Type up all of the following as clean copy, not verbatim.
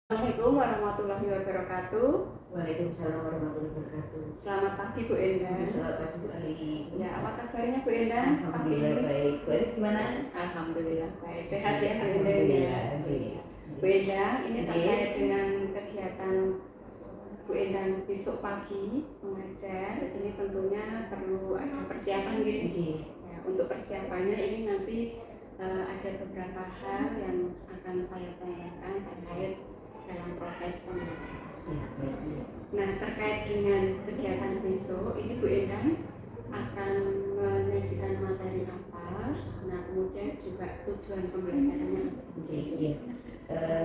Assalamualaikum warahmatullahi wabarakatuh. Waalaikumsalam warahmatullahi wabarakatuh. Selamat pagi Bu Endang. Selamat pagi Bu Ali. Ya, apa kabarnya Bu Endang? Alhamdulillah baik. Bu Ali gimana? Alhamdulillah baik. Sehat ya Bu Endang ya. Bu Endang, ini terkait dengan kegiatan Bu Endang besok pagi mengajar. Ini tentunya perlu ada persiapan gitu. Ya, untuk persiapannya ini nanti ada beberapa hal yang akan saya tanyakan terkait dalam proses pembelajaran. Nah, terkait dengan kegiatan besok, ini Bu Endang akan menyajikan materi apa? Nah, kemudian juga tujuan pembelajarannya apa?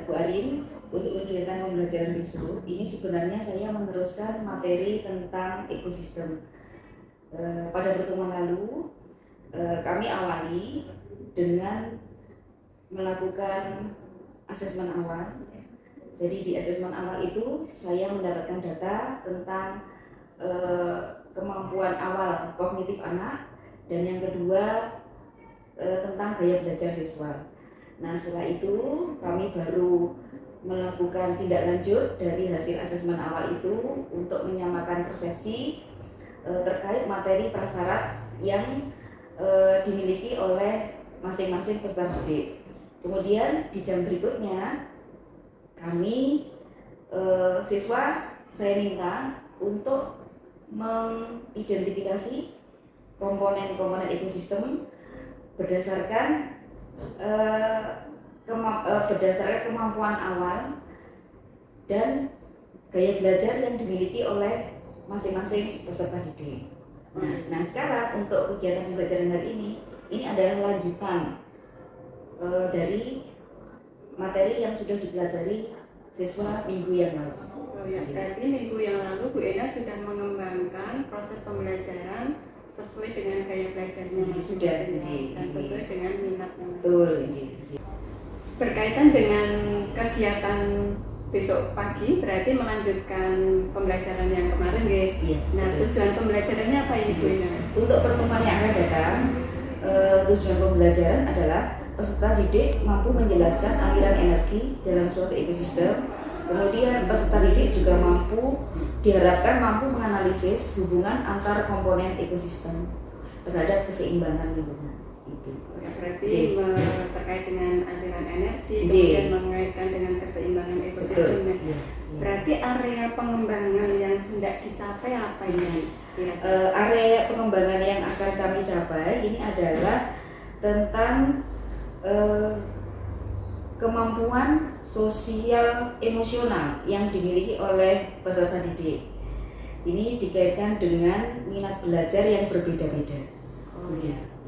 Bu Arin, untuk kegiatan pembelajaran besok, ini sebenarnya saya meneruskan materi tentang ekosistem. Pada pertemuan lalu, kami awali dengan melakukan asesmen awal. Jadi di asesmen awal itu saya mendapatkan data tentang kemampuan awal kognitif anak, dan yang kedua tentang gaya belajar siswa. Nah, setelah itu kami baru melakukan tindak lanjut dari hasil asesmen awal itu untuk menyamakan persepsi terkait materi prasyarat yang dimiliki oleh masing-masing peserta didik. Kemudian di jam berikutnya kami siswa saya minta untuk mengidentifikasi komponen-komponen ekosistem berdasarkan kemampuan awal dan gaya belajar yang dimiliki oleh masing-masing peserta didik. Nah, sekarang untuk kegiatan pembelajaran hari ini adalah lanjutan dari materi yang sudah dipelajari siswa minggu yang lalu. Oh ya, berarti minggu yang lalu Bu Endang sudah mengembangkan proses pembelajaran sesuai dengan gaya belajarnya sudah dan sesuai dengan minatnya. Betul. Berkaitan dengan kegiatan besok pagi berarti melanjutkan pembelajaran yang kemarin ya. Iya. Nah, tujuan pembelajarannya apa ini Bu Endang? Untuk pertemuan yang akan datang, tujuan pembelajaran adalah peserta didik mampu menjelaskan aliran energi dalam suatu ekosistem. Kemudian peserta didik juga diharapkan mampu menganalisis hubungan antar komponen ekosistem terhadap keseimbangan lingkungan. Itu. Ya, berarti terkait dengan aliran energi, kemudian mengaitkan dengan keseimbangan ekosistemnya. Berarti area pengembangan yang hendak dicapai apa ini? Area pengembangan yang akan kami capai ini adalah tentang kemampuan sosial emosional yang dimiliki oleh peserta didik. Ini dikaitkan dengan minat belajar yang berbeda-beda.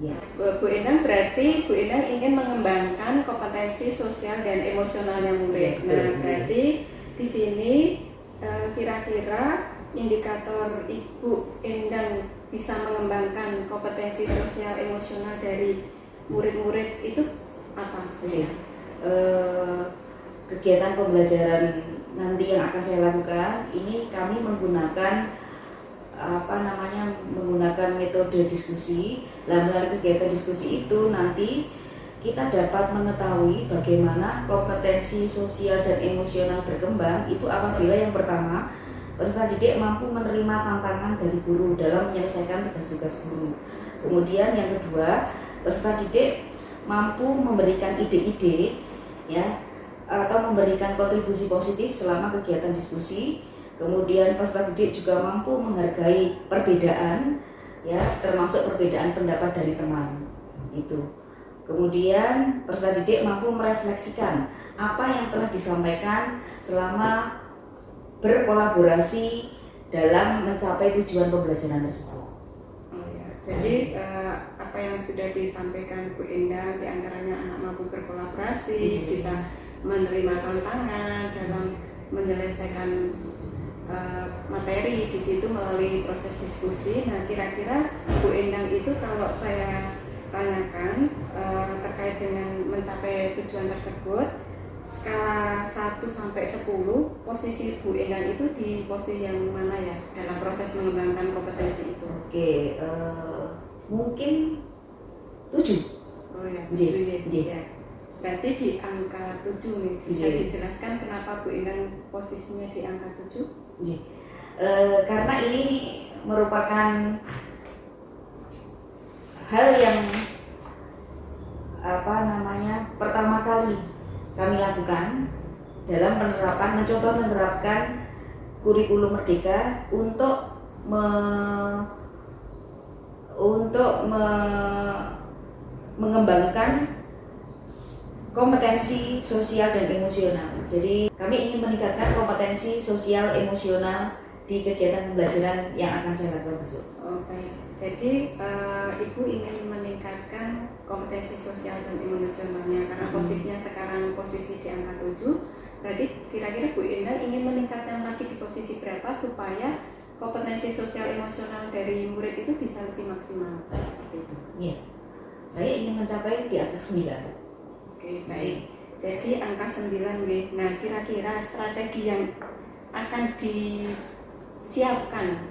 Ya. Bu Endang, berarti Bu Endang ingin mengembangkan kompetensi sosial dan emosionalnya murid. Nah, berarti di sini kira-kira indikator Ibu Endang bisa mengembangkan kompetensi sosial emosional dari murid-murid itu apa? Kegiatan pembelajaran nanti yang akan saya lakukan ini kami menggunakan metode diskusi. Melalui kegiatan diskusi itu nanti kita dapat mengetahui bagaimana kompetensi sosial dan emosional berkembang itu apabila yang pertama peserta didik mampu menerima tantangan dari guru dalam menyelesaikan tugas-tugas guru. Kemudian yang kedua, peserta didik mampu memberikan ide-ide atau memberikan kontribusi positif selama kegiatan diskusi. Kemudian peserta didik juga mampu menghargai perbedaan termasuk perbedaan pendapat dari teman. Itu. Kemudian peserta didik mampu merefleksikan apa yang telah disampaikan selama berkolaborasi dalam mencapai tujuan pembelajaran tersebut. Jadi apa yang sudah disampaikan Bu Endang diantaranya anak mampu berkolaborasi, bisa menerima tantangan dalam menyelesaikan materi di situ melalui proses diskusi. Nah, kira-kira Bu Endang itu kalau saya tanyakan terkait dengan mencapai tujuan tersebut, skala 1 sampai 10, posisi Bu Endang itu di posisi yang mana ya dalam proses mengembangkan kompetensi itu? Mungkin 7. Oh ya, 7 ya. berarti di angka 7 nih. Bisa Iya. dijelaskan kenapa Bu Endang posisinya di angka 7? Iya. Karena ini merupakan hal yang pertama kali kami lakukan dalam mencoba menerapkan kurikulum Merdeka untuk mengembangkan kompetensi sosial dan emosional. Jadi kami ingin meningkatkan kompetensi sosial emosional di kegiatan pembelajaran yang akan saya lakukan besok. Oh, baik. Jadi Ibu ingin meningkatkan kompetensi sosial dan emosionalnya karena posisinya sekarang posisi di angka 7. Berarti kira-kira Bu Endang ingin meningkatkan lagi di posisi berapa supaya kompetensi sosial emosional dari murid itu bisa lebih maksimal seperti itu? Iya. Saya ingin mencapai di atas 9. Oke, baik. Jadi angka 9 nggih. Nah, kira-kira strategi yang akan disiapkan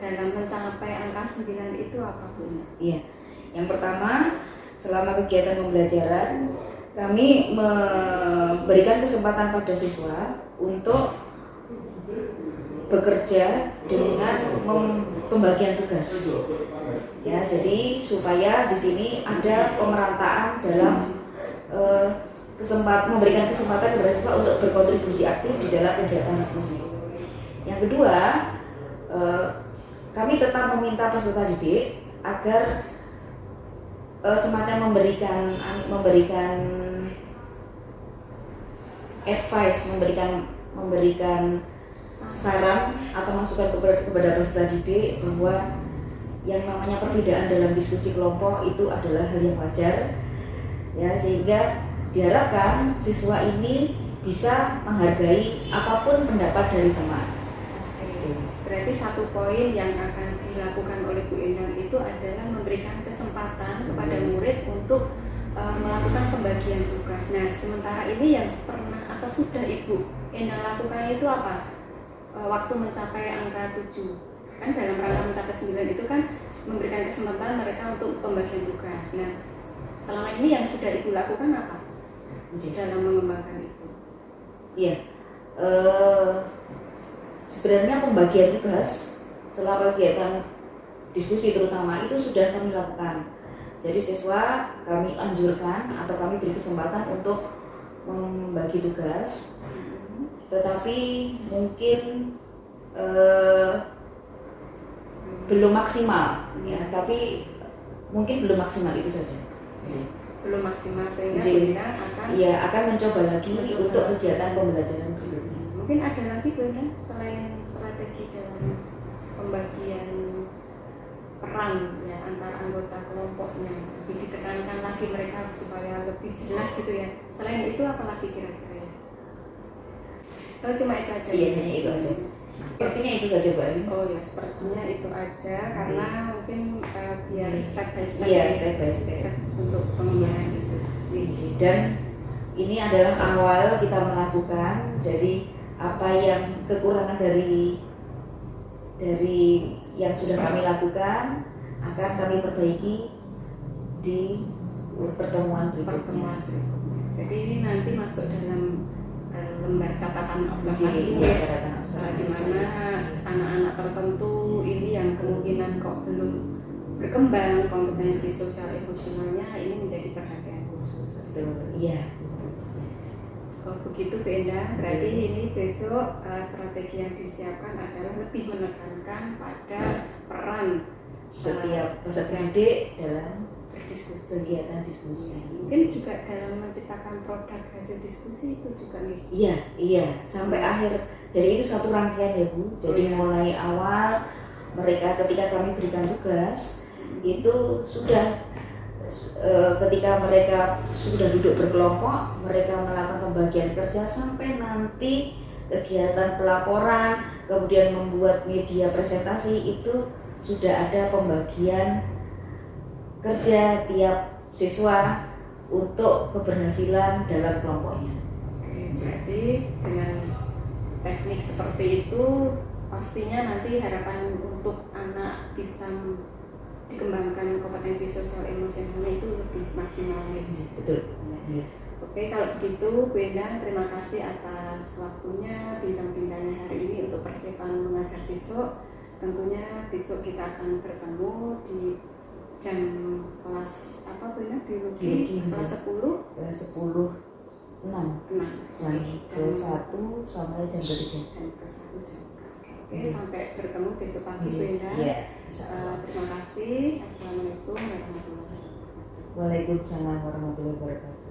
dalam mencapai angka 9 itu apa, Bu? Iya. Yang pertama, selama kegiatan pembelajaran kami memberikan kesempatan pada siswa untuk bekerja dengan pembagian tugas. Ya, jadi supaya di sini ada pemerataan dalam memberikan kesempatan kepada siswa untuk berkontribusi aktif di dalam kegiatan diskusi. Yang kedua, kami tetap meminta peserta didik agar semacam memberikan advice, memberikan saran atau masukan kepada peserta didik bahwa yang namanya perbedaan dalam diskusi kelompok itu adalah hal yang wajar, ya, sehingga diharapkan siswa ini bisa menghargai apapun pendapat dari teman. Berarti satu poin yang akan dilakukan oleh Bu Endang itu adalah memberikan kesempatan kepada murid untuk melakukan pembagian tugas. Nah, sementara ini yang pernah atau sudah Ibu Endang lakukan itu apa? Waktu mencapai angka 7. Kan dalam rangka mencapai 9 itu kan memberikan kesempatan mereka untuk pembagian tugas. Nah, selama ini yang sudah Ibu lakukan apa dalam mengembangkan itu? Iya. Sebenarnya pembagian tugas selama kegiatan diskusi terutama itu sudah kami lakukan. Jadi siswa kami anjurkan atau kami beri kesempatan untuk membagi tugas, tetapi mungkin belum maksimal, ya. Tapi mungkin belum maksimal itu saja. Belum maksimal sehingga Bu Endang akan mencoba lagi untuk kegiatan pembelajaran berikutnya. Mungkin ada lagi Bu Endang selain strategi dalam pembagian peran ya antara anggota kelompoknya, lebih ditekankan lagi mereka supaya lebih jelas gitu ya. Selain itu apa lagi kira-kira ya? Kalau cuma itu aja? Iya, hanya itu aja. Sepertinya itu saja, Mbak. Oh ya, sepertinya itu aja karena mungkin biar step by step. Iya, step by step untuk pengembangan itu. Dan ini adalah awal kita melakukan. Jadi apa yang kekurangan dari yang sudah kami lakukan akan kami perbaiki di pertemuan berikutnya. Jadi ini nanti masuk dalam lembar catatan observasi di mana anak-anak tertentu ini yang kemungkinan kok belum berkembang kompetensi sosial emosionalnya ini menjadi perhatian khusus. Iya. Oh, begitu Bu Endang, berarti ini besok strategi yang disiapkan adalah lebih menekankan pada peran setiap didik dalam berdiskusi, kegiatan diskusi. mungkin juga dalam menciptakan produk hasil diskusi itu juga nih. Iya, sampai akhir. Jadi itu satu rangkaian ya Bu. Jadi mulai awal mereka ketika kami berikan tugas itu sudah ketika mereka sudah duduk berkelompok, mereka melakukan pembagian kerja sampai nanti kegiatan pelaporan, kemudian membuat media presentasi itu sudah ada pembagian kerja tiap siswa untuk keberhasilan dalam kelompoknya. Oke, jadi dengan teknik seperti itu pastinya nanti harapan untuk anak bisa dikembangkan kompetensi sosial emosionalnya itu lebih maksimal. Betul. Oke, kalau begitu Bu Endang terima kasih atas waktunya bincang-bincangnya hari ini untuk persiapan mengajar besok. Tentunya besok kita akan bertemu di jam kelas apa Bu Endang? Biologi kelas 10? Kelas 10 6 jam ke-1 sampai jam ke-3. Jam ke-1 dan Oke, sampai bertemu besok pagi Bu Endang. Terima kasih. Assalamualaikum warahmatullahi wabarakatuh. Waalaikumsalam warahmatullahi wabarakatuh.